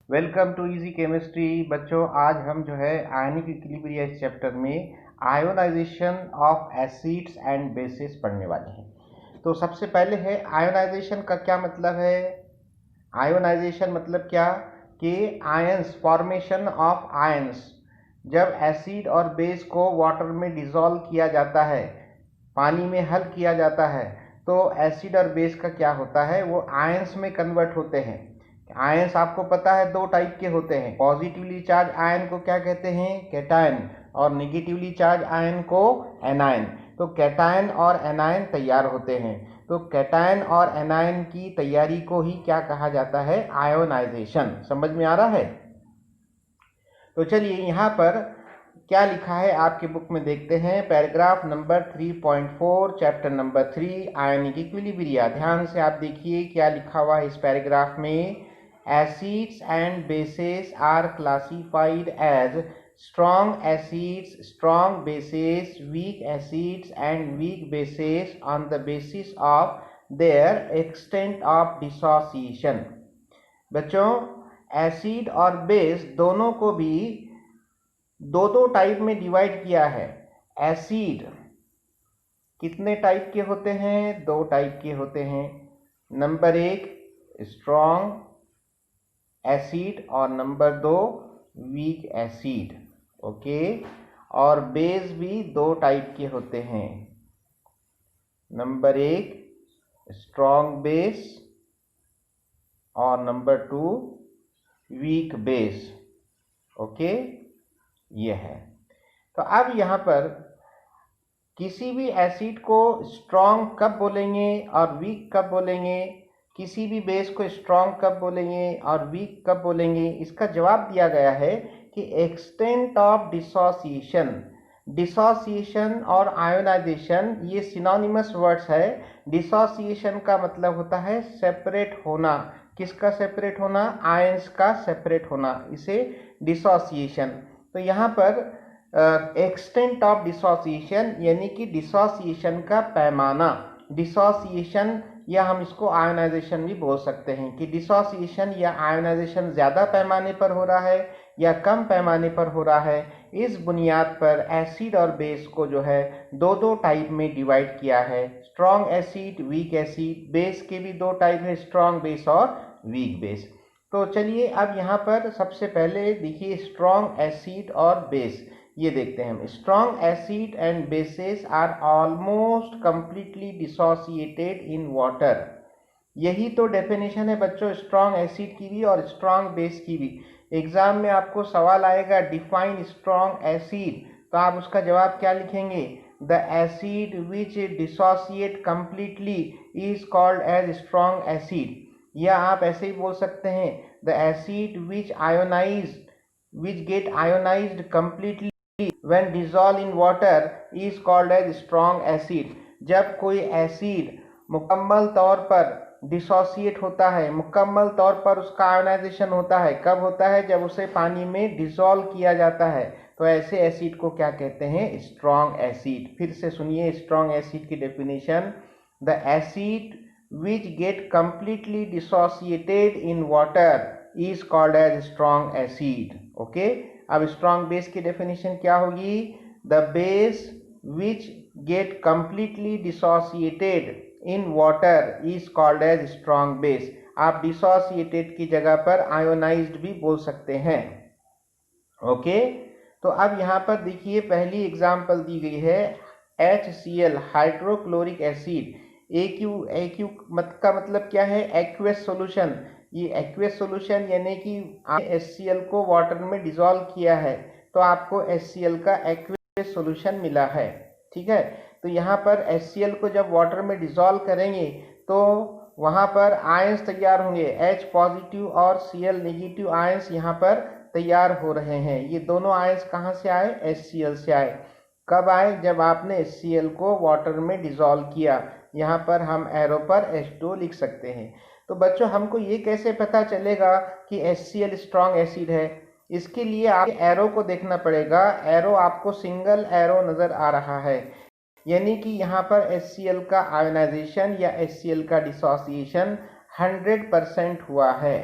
Welcome to easy chemistry. बच्चों, आज हम जो है आयनिक इक्विलिब्रिया इस चैप्टर में ionisation of acids and bases पढ़ने वाले हैं। तो सबसे पहले है आयोनाइजेशन का क्या मतलब है। आयोनाइजेशन मतलब क्या कि आयंस, फॉर्मेशन ऑफ आयंस। जब एसिड और बेस को वाटर में डिसॉल्व किया जाता है, पानी में हल किया जाता है, तो एसिड और बेस का क्या होता है, वो आयंस में कन्वर्ट होते हैं। आयंस आपको पता है दो टाइप के होते हैं। पॉजिटिवली चार्ज आयन को क्या कहते हैं, कैटायन, और नेगेटिवली चार्ज आयन को एनायन। तो कैटायन और एनायन तैयार होते हैं। तो कैटायन और एनायन की तैयारी को ही क्या कहा जाता है, आयोनाइजेशन। समझ में आ रहा है। तो चलिए यहाँ पर क्या लिखा है आपके बुक में देखते हैं। पैराग्राफ नंबर 3.4 चैप्टर नंबर 3 आयनिक इक्विलिब्रिया। ध्यान से आप देखिए क्या लिखा हुआ है इस पैराग्राफ में। Acids and bases are classified as strong acids, strong bases, weak acids and weak bases on the basis of their extent of dissociation। बच्चों, एसिड और बेस दोनों को भी दो टाइप में डिवाइड किया है। एसिड कितने टाइप के होते हैं, दो टाइप के होते हैं। नंबर एक स्ट्रॉन्ग एसिड और नंबर दो वीक एसिड। ओके। और बेस भी दो टाइप के होते हैं। नंबर एक स्ट्रॉन्ग बेस और number two weak base. Okay, ये है। तो अब यहाँ पर किसी भी एसिड को स्ट्रॉन्ग कब बोलेंगे और वीक कब बोलेंगे, किसी भी बेस को स्ट्रॉन्ग कब बोलेंगे और वीक कब बोलेंगे, इसका जवाब दिया गया है कि एक्सटेंट ऑफ डिसोसिएशन। डिसोसिएशन और आयोनाइजेशन ये सिनोनिमस वर्ड्स है। डिसोसिएशन का मतलब होता है सेपरेट होना। किसका सेपरेट होना, आयंस का सेपरेट होना, इसे डिसोसिएशन। तो यहाँ पर एक्सटेंट ऑफ डिसोसिएशन यानी कि डिसोसिएशन का पैमाना। डिसोसिएशन या हम इसको आयोनाइजेशन भी बोल सकते हैं कि डिसोसिएशन या आयोनाइजेशन ज़्यादा पैमाने पर हो रहा है या कम पैमाने पर हो रहा है। इस बुनियाद पर एसिड और बेस को जो है दो टाइप में डिवाइड किया है। Strong acid, weak acid. Base के भी दो टाइप है, स्ट्रॉन्ग बेस और वीक बेस। तो चलिए अब यहाँ पर सबसे पहले देखिए स्ट्रॉन्ग एसिड और बेस, ये देखते हैं हम। Strong acid and bases are almost completely dissociated in water. यही तो डेफिनेशन है बच्चों स्ट्रॉन्ग एसिड की भी और स्ट्रॉन्ग बेस की भी। एग्जाम में आपको सवाल आएगा डिफाइन स्ट्रॉन्ग एसिड, तो आप उसका जवाब क्या लिखेंगे, the acid which dissociate completely is called as strong acid. या आप ऐसे ही बोल सकते हैं the acid which ionise, which get ionised completely when dissolved in water is called as strong acid। जब कोई एसिड मुकम्मल तौर पर डिसोसिएट होता है, मुकम्मल तौर पर उसका आयोनाइजेशन होता है, कब होता है, जब उसे पानी में डिसॉल्व किया जाता है। तो ऐसे एसिड को क्या कहते हैं, स्ट्रॉन्ग एसिड। फिर से सुनिए स्ट्रॉन्ग एसिड की definition. The acid which get completely dissociated in water is called as strong acid. Okay. अब स्ट्रॉन्ग बेस की डेफिनेशन क्या होगी, the base which get completely dissociated in water is called as strong base. आप dissociated की जगह पर ionised भी बोल सकते हैं। ओके। तो अब यहाँ पर देखिए पहली एग्जांपल दी गई है HCl हाइड्रोक्लोरिक एसिड। AQ का मतलब क्या है, एक्वेस सॉल्यूशन। ये एक्वेस सॉल्यूशन यानी कि HCl को वाटर में डिसॉल्व किया है तो आपको HCl का एक्वेस सॉल्यूशन मिला है। ठीक है। तो यहाँ पर HCl को जब वाटर में डिसॉल्व करेंगे तो वहाँ पर आयंस तैयार होंगे। H पॉजिटिव और Cl नेगेटिव आयंस यहाँ पर तैयार हो रहे हैं। ये दोनों आयंस कहाँ से आए, HCl से आए। कब आए, जब आपने HCl को वाटर में डिसॉल्व किया। यहाँ पर हम एरो पर H2 लिख सकते हैं। तो बच्चों हमको ये कैसे पता चलेगा कि HCl स्ट्रॉन्ग एसिड है, इसके लिए आप एरो को देखना पड़ेगा। एरो आपको सिंगल एरो नजर आ रहा है, यानी कि यहाँ पर HCl का आयोनाइजेशन या HCl का डिसोसिएशन 100% हुआ है।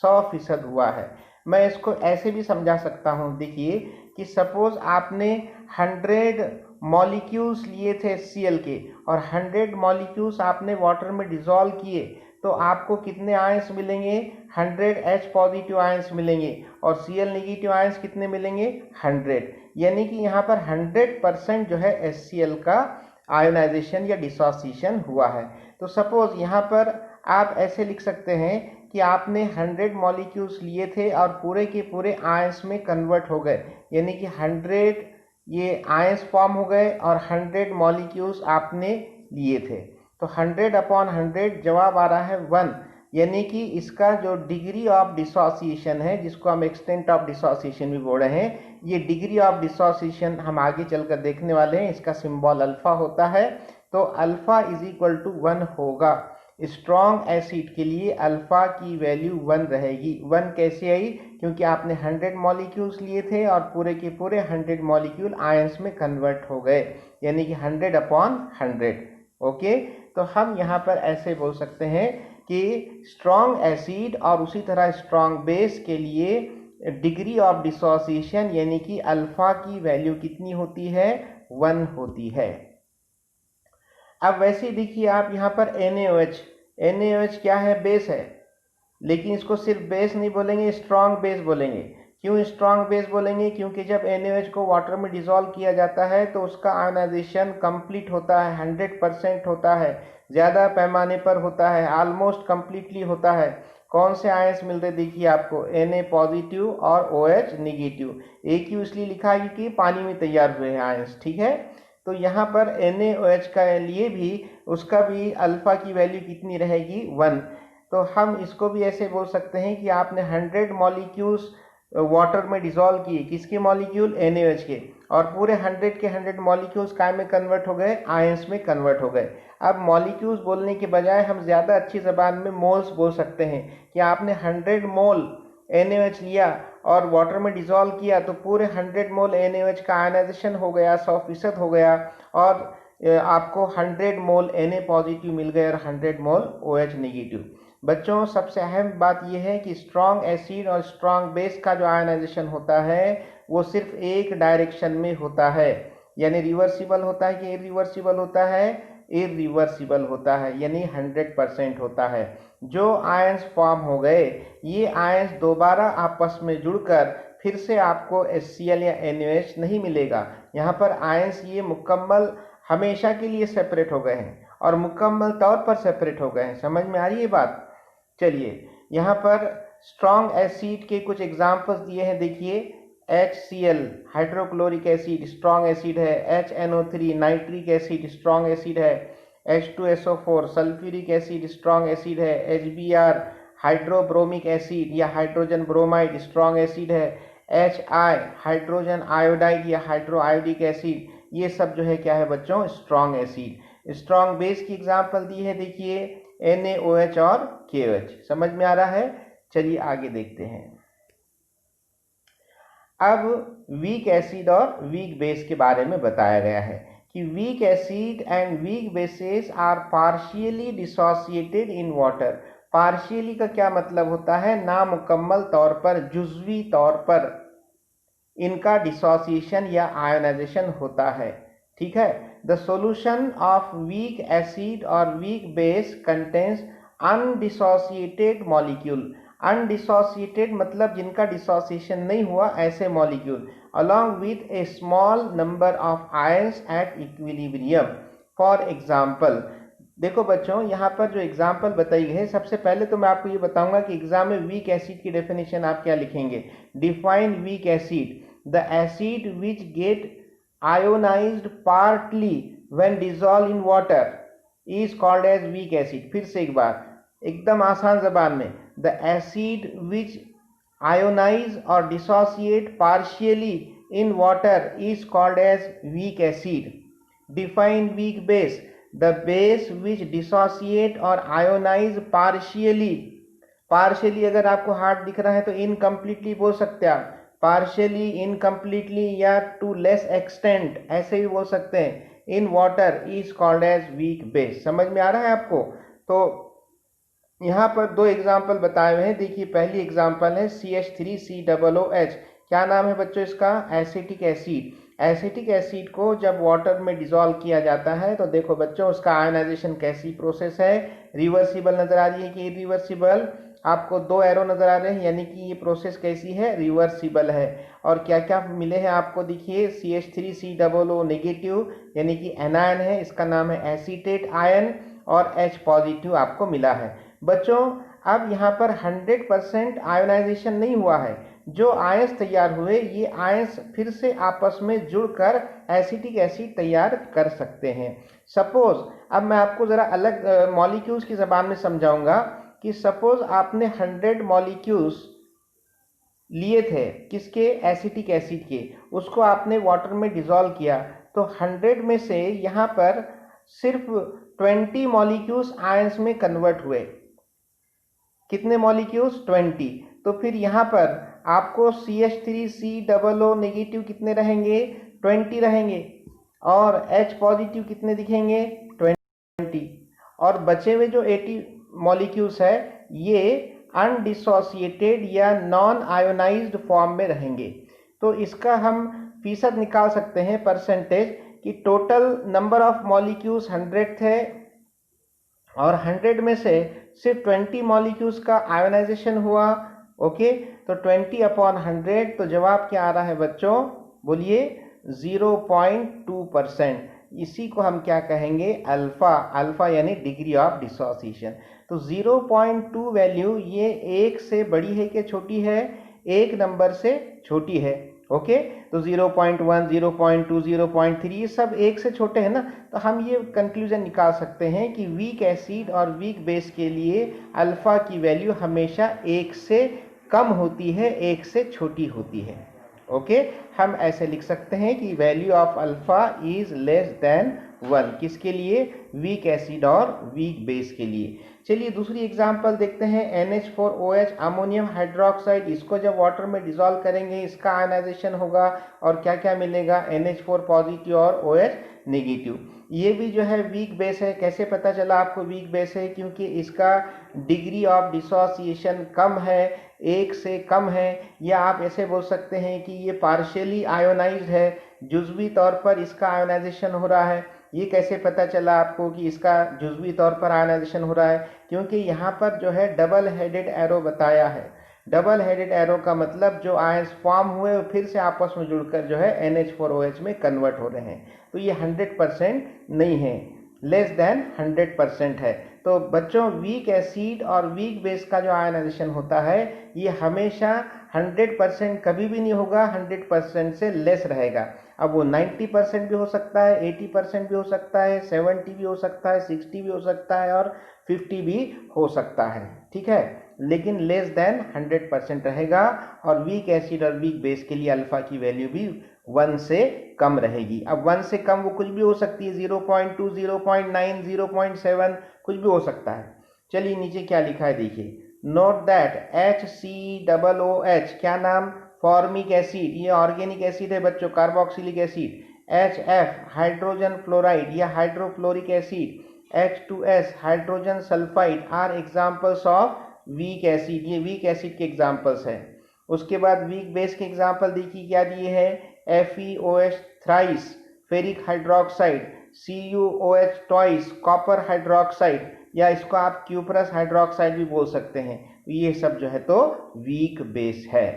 100% हुआ है। मैं इसको ऐसे भी समझा सकता हूँ, देखिए कि सपोज आपने 100 मॉलिक्यूल्स लिए थे HCl के और 100 मॉलिक्यूल्स आपने वाटर में डिसॉल्व किए, तो आपको कितने आयंस मिलेंगे? 100 H पॉजिटिव आयंस मिलेंगे और Cl नेगेटिव आयंस कितने मिलेंगे? 100। यानी कि यहाँ पर 100% जो है HCl का आयोनाइजेशन या डिसोसिएशन हुआ है। तो सपोज यहाँ पर आप ऐसे लिख सकते हैं कि आपने 100 मॉलिक्यूल्स लिए थे और पूरे के पूरे आयंस में कन्वर्ट हो गए, यानी कि 100 ये आयंस फॉर्म हो गए और 100 मॉलिक्यूल्स आपने लिए थे। तो 100/100 जवाब आ रहा है 1, यानी कि इसका जो डिग्री ऑफ डिसोसिएशन है, जिसको हम एक्सटेंट ऑफ डिसोसिएशन भी बोल रहे हैं, ये डिग्री ऑफ डिसोसिएशन हम आगे चलकर देखने वाले हैं। इसका सिंबल अल्फा होता है, तो अल्फा इज इक्वल टू 1 होगा। स्ट्रॉन्ग एसिड के लिए अल्फा की वैल्यू 1 रहेगी। 1 कैसे आई? क्योंकि आपने 100 मॉलिक्यूल्स लिए थे और पूरे के पूरे 100 मॉलिक्यूल आयंस में कन्वर्ट हो गए, यानी कि 100/100। ओके, तो हम यहाँ पर ऐसे बोल सकते हैं कि स्ट्रॉन्ग एसिड और उसी तरह स्ट्रॉन्ग बेस के लिए डिग्री ऑफ डिसोसिएशन यानी कि अल्फा की वैल्यू कितनी होती है? 1 होती है। अब वैसे देखिए आप यहाँ पर NaOH क्या है? बेस है, लेकिन इसको सिर्फ बेस नहीं बोलेंगे, स्ट्रॉन्ग बेस बोलेंगे। क्यों स्ट्रॉन्ग बेस बोलेंगे? क्योंकि जब NaOH को वाटर में डिसॉल्व किया जाता है तो उसका आयोनाइजेशन कंप्लीट होता है, 100% होता है, ज़्यादा पैमाने पर होता है, ऑलमोस्ट कंप्लीटली होता है। कौन से आयंस मिलते हैं? देखिए आपको Na पॉजिटिव और OH निगेटिव। AQ इसलिए लिखा है कि पानी में तैयार हुए हैं आयंस, ठीक है। तो यहाँ पर NaOH का लिए भी उसका भी अल्फा की वैल्यू कितनी रहेगी? 1। तो हम इसको भी ऐसे बोल सकते हैं कि आपने 100 मॉलिक्यूल्स वाटर में डिसॉल्व किए, किसके मॉलिक्यूल? NaOH के, और पूरे 100 के 100 मॉलिक्यूल्स काय में कन्वर्ट हो गए? आयंस में कन्वर्ट हो गए। अब मॉलिक्यूल्स बोलने के बजाय हम ज़्यादा अच्छी ज़बान में मोल्स बोल सकते हैं कि आपने 100 मोल NaOH लिया और वाटर में डिसॉल्व किया, तो पूरे 100 मोल NaOH का आयनाइजेशन हो गया, 100% हो गया, और आपको 100 मोल Na पॉजिटिव मिल गए और 100 मोल OH नेगेटिव। बच्चों, सबसे अहम बात यह है कि स्ट्रॉन्ग एसिड और स्ट्रॉन्ग बेस का जो आयनाइजेशन होता है वो सिर्फ एक डायरेक्शन में होता है, यानी रिवर्सिबल होता है कि इरिवर्सिबल होता है? इरिवर्सिबल होता है, यानी 100% होता है। जो आयंस फॉर्म हो गए, ये आयंस दोबारा आपस में जुड़कर फिर से आपको HCl या NaOH नहीं मिलेगा। यहाँ पर आयंस ये मुकम्मल हमेशा के लिए सेपरेट हो गए हैं और मुकम्मल तौर पर सेपरेट हो गए हैं। समझ में आ रही है बात? चलिए, यहाँ पर स्ट्रॉन्ग एसिड के कुछ एग्जाम्पल्स दिए हैं। देखिए, HCl hydrochloric acid strong acid है, HNO3 nitric acid strong acid है, H2SO4 sulphuric acid strong acid है, HBr हाइड्रोब्रोमिक एसिड या हाइड्रोजन ब्रोमाइड स्ट्रॉन्ग एसिड है, HI हाइड्रोजन आयोडाइड या हाइड्रो आयोडिक एसिड, ये सब जो है क्या है बच्चों? Strong acid. स्ट्रॉन्ग बेस की एग्जाम्पल दी है, देखिए NaOH और KOH। समझ में आ रहा है? चलिए आगे देखते हैं। अब वीक एसिड और वीक बेस के बारे में बताया गया है कि weak acid and weak bases are partially dissociated in water. Partially का क्या मतलब होता है? नामुकम्मल तौर पर, जुज़वी तौर पर इनका डिसोसिएशन या आयोनाइजेशन होता है, ठीक है। The solution of weak acid और weak base contains undissociated molecule. Undissociated मतलब जिनका डिसोसिएशन नहीं हुआ, ऐसे molecule, along with a small number of ions at equilibrium। For example, देखो बच्चों, यहाँ पर जो एग्जाम्पल बताई है, सबसे पहले तो मैं आपको ये बताऊंगा कि एग्जाम में वीक एसिड की डेफिनेशन आप क्या लिखेंगे। Define weak acid, the acid which get ionized partly when dissolve in water is called as weak acid. फिर से एक बार एकदम आसान जबान में, द एसिड विच आयोनाइज और dissociate partially in water is called as weak acid. Define weak base, the base which dissociate और ionize partially। partially अगर आपको हार्ड दिख रहा है तो इनकम्प्लीटली बोल सकते हैं आप, partially, इनकम्प्लीटली या to less extent ऐसे भी बोल सकते हैं। in water is called as weak base। समझ में आ रहा है आपको? तो यहाँ पर दो एग्जाम्पल बताए हुए हैं। देखिए पहली एग्जाम्पल है CH3COOH। क्या नाम है बच्चों इसका? Acetic acid. एसिटिक एसिड को जब वाटर में डिसॉल्व किया जाता है तो देखो बच्चों उसका आयनाइजेशन कैसी प्रोसेस है, रिवर्सिबल नजर आ रही है कि इरिवर्सिबल? आपको दो एरो नजर आ रहे हैं, यानी कि ये प्रोसेस कैसी है? रिवर्सिबल है। और क्या क्या मिले हैं आपको? देखिए CH3COO नेगेटिव यानी कि एनायन है, इसका नाम है एसीटेट आयन, और H पॉजिटिव आपको मिला है। बच्चों अब यहाँ पर 100% आयोनाइजेशन नहीं हुआ है। जो आयंस तैयार हुए ये आयंस फिर से आपस में जुड़कर एसिटिक एसिड तैयार कर सकते हैं। सपोज अब मैं आपको जरा अलग मॉलिक्यूल्स की जबान में समझाऊंगा कि सपोज आपने 100 मॉलिक्यूल्स लिए थे किसके? एसिटिक एसिड के। उसको आपने वाटर में डिसॉल्व किया तो 100 में से यहाँ पर सिर्फ 20 मॉलिक्यूल्स आयंस में कन्वर्ट हुए। कितने मॉलिक्यूल्स? 20। तो फिर यहाँ पर आपको CH3COO नेगेटिव कितने रहेंगे? 20 रहेंगे। और H पॉजिटिव कितने दिखेंगे? 20। और बचे हुए जो 80 मॉलिक्यूल्स है ये अनडिसोसिएटेड या नॉन आयोनाइज्ड फॉर्म में रहेंगे। तो इसका हम फीसद निकाल सकते हैं, परसेंटेज, कि टोटल नंबर ऑफ मॉलिक्यूल्स 100 थे और 100 में से सिर्फ 20 मॉलिक्यूल्स का आयोनाइजेशन हुआ। ओके, तो 20/100, तो जवाब क्या आ रहा है बच्चों? बोलिए 0.2%। इसी को हम क्या कहेंगे? अल्फा। अल्फा यानी डिग्री ऑफ डिसोसिएशन। तो 0.2 वैल्यू ये 1 से बड़ी है कि छोटी है? 1 नंबर से छोटी है। ओके, तो 0.1, 0.2, 0.3 ये सब 1 से छोटे हैं ना। तो हम ये कंक्लूजन निकाल सकते हैं कि वीक एसिड और वीक बेस के लिए अल्फा की वैल्यू हमेशा 1 से कम होती है, 1 से छोटी होती है। ओके, हम ऐसे लिख सकते हैं कि value of alpha is less than 1। किसके लिए? वीक एसिड और वीक बेस के लिए। चलिए दूसरी एग्जांपल देखते हैं। NH4OH अमोनियम हाइड्रोक्साइड, इसको जब वाटर में डिसॉल्व करेंगे इसका आयनाइजेशन होगा और क्या क्या मिलेगा? NH4 पॉजिटिव और OH नेगेटिव। ये भी जो है वीक बेस है। कैसे पता चला आपको वीक बेस है? क्योंकि इसका डिग्री ऑफ डिसोसिएशन कम है, 1 से कम है। या आप ऐसे बोल सकते हैं कि ये पार्शियली आयोनाइज्ड है, जुज़वी तौर पर इसका आयोनाइजेशन हो रहा है। ये कैसे पता चला आपको कि इसका जुज़वी तौर पर आयोनाइजेशन हो रहा है? क्योंकि यहाँ पर जो है डबल हेडेड एरो बताया है। डबल हेडेड एरो का मतलब जो आयंस फॉर्म हुए वो फिर से आपस में जुड़कर जो है NH4OH में कन्वर्ट हो रहे हैं। तो ये 100% नहीं है, लेस देन 100% है। तो बच्चों वीक एसिड और वीक बेस का जो आयनाइजेशन होता है ये हमेशा 100% कभी भी नहीं होगा, 100% से लेस रहेगा। अब वो 90% भी हो सकता है, 80% भी हो सकता है, 70 भी हो सकता है, 60 भी हो सकता है और 50 भी हो सकता है। ठीक है, लेकिन लेस देन 100% रहेगा। और वीक एसिड और वीक बेस के लिए अल्फा की वैल्यू भी 1 से कम रहेगी। अब 1 से कम वो कुछ भी हो सकती है, 0.2, 0.9, 0.7 कुछ भी हो सकता है। चलिए नीचे क्या लिखा है देखिए। नोट दैट HCOOH क्या नाम? फॉर्मिक एसिड, ये ऑर्गेनिक एसिड है बच्चों, carboxylic acid. HF hydrogen fluoride या hydrofluoric acid. H2S hydrogen sulphide are examples of weak acid. ये वीक एसिड के एग्जाम्पल्स हैं। उसके बाद वीक बेस के एग्जाम्पल देखिए क्या दिए हैं। FeOH thrice ferric hydroxide, CuOH twice copper hydroxide, या इसको आप क्यूपरस हाइड्रोक्साइड भी बोल सकते हैं। ये सब जो है तो वीक बेस है।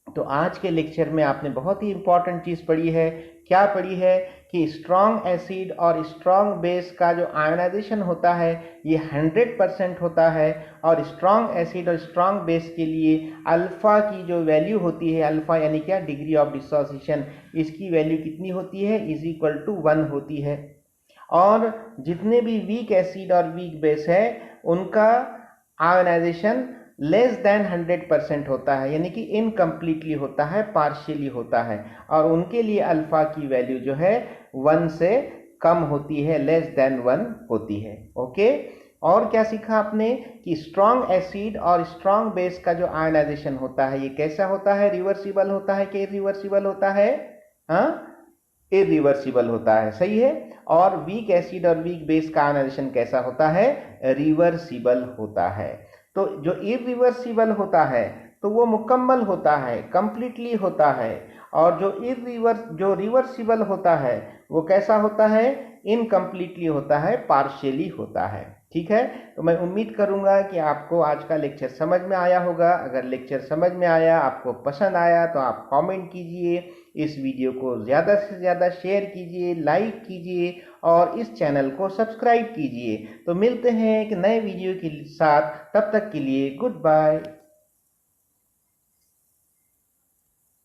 तो आज के लेक्चर में आपने बहुत ही इंपॉर्टेंट चीज पढ़ी है। क्या पढ़ी है? कि स्ट्रॉन्ग एसिड और स्ट्रॉन्ग बेस का जो आयोनाइजेशन होता है ये 100% होता है। और स्ट्रॉन्ग एसिड और स्ट्रॉन्ग बेस के लिए अल्फा की जो वैल्यू होती है, अल्फा यानी क्या? डिग्री ऑफ डिसोसिएशन, इसकी वैल्यू कितनी होती है? =1 होती है। और जितने भी वीक एसिड और वीक बेस है उनका आयोनाइजेशन लेस देन 100% होता है, यानी कि इनकम्प्लीटली होता है, पार्शियली होता है। और उनके लिए अल्फा की वैल्यू जो है 1 से कम होती है, लेस देन 1 होती है। ओके, और क्या सीखा आपने? कि स्ट्रॉन्ग एसिड और स्ट्रॉन्ग बेस का जो आयोनाइजेशन होता है ये कैसा होता है? रिवर्सिबल होता है कि इरिवर्सिबल होता है? हाँ, इरिवर्सिबल होता है, सही है। और वीक एसिड और वीक बेस का आयनाइजेशन कैसा होता है, रिवर्सिबल होता है। तो जो इरिवर्सिबल होता है तो वो मुकम्मल होता है, कंप्लीटली होता है, और जो रिवर्सिबल होता है वो कैसा होता है, इनकम्प्लीटली होता है, पार्शियली होता है। ठीक है, तो मैं उम्मीद करूंगा कि आपको आज का लेक्चर समझ में आया होगा। अगर लेक्चर समझ में आया, आपको पसंद आया, तो आप कमेंट कीजिए, इस वीडियो को ज़्यादा से ज़्यादा शेयर कीजिए, लाइक कीजिए और इस चैनल को सब्सक्राइब कीजिए। तो मिलते हैं एक नए वीडियो के साथ, तब तक के लिए गुड बाय।